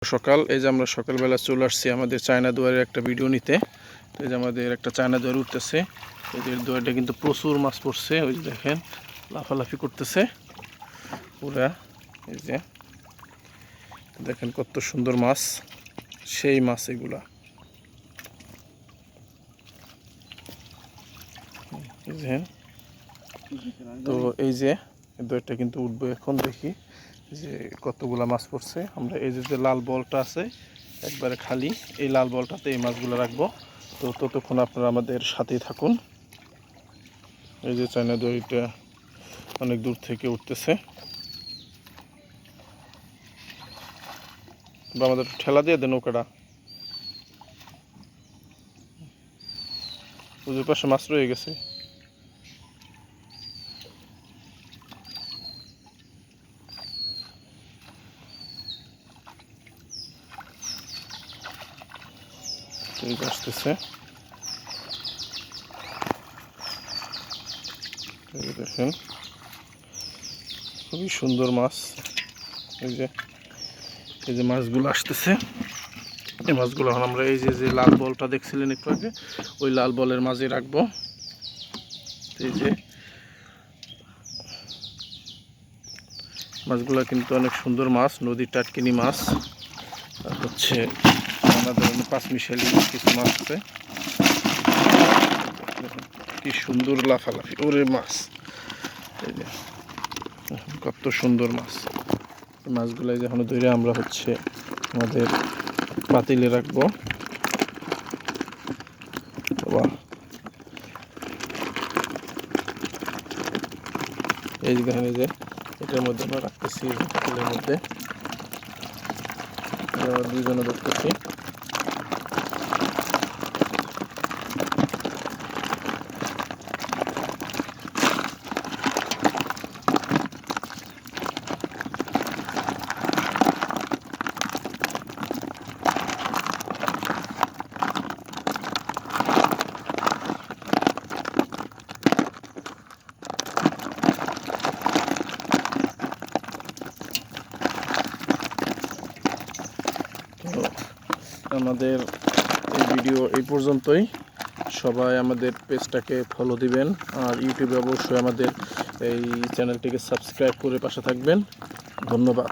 সকাল এই যে আমরা সকালবেলা চলে আসছি আমাদের চায়না দুয়ারের একটা ভিডিও নিতে। তো এই যে আমাদের একটা চায়না দুয়ার উঠতেছে, এদের দুয়ারটা কিন্তু প্রচুর মাছ পড়ছে। ওই যে দেখেন লাফালাফি করতেছে পুরা। এই যে দেখেন কত সুন্দর মাছ, সেই মাছ এগুলা। তো এই যে দুয়ারটা কিন্তু উঠবে এখন, দেখি যে কতগুলা মাছ পড়ছে। আমরা এই যে লাল বলটা আছে একবারে খালি, এই লাল বলটাতে এই মাছগুলো রাখবো। তো ততক্ষণ আপনারা আমাদের সাথেই থাকুন। এই যে চায়না দড়িটা অনেক দূর থেকে উঠতেছে, বা আমাদের ঠেলা দিয়ে দেন নৌকাটা। ওদের পাশে মাছ রয়ে গেছে। আসতেছে, দেখেন খুবই সুন্দর মাছ। এই যে মাছগুলো আসতেছে, এই মাছগুলো এখন আমরা এই যে লাল বলটা দেখছিলেন একটু আগে, ওই লাল বলের মাঝে রাখবো। এই যে মাছগুলো কিন্তু অনেক সুন্দর মাছ, নদীর টাটকিনি মাছ। আর হচ্ছে আমাদের পাঁচমিশালি কিছু মাছ আছে। কি সুন্দর লাফালাফি ওরে মাছ, এই যে কত সুন্দর মাছ। মাছগুলো যখন ধরে আমরা হচ্ছে আমাদের পাতিলে রাখবো। এই যে দেখেন, এই যে এটার মধ্যে আমরা রাখতেছি, পাতিলের মধ্যে দুইজনে ধরতেছি। আমাদের এই ভিডিও এই পর্যন্তই। সবাই আমাদের পেজটাকে ফলো দিবেন, আর ইউটিউবে অবশ্যই আমাদের এই চ্যানেলটিকে সাবস্ক্রাইব করে পাশে থাকবেন। ধন্যবাদ।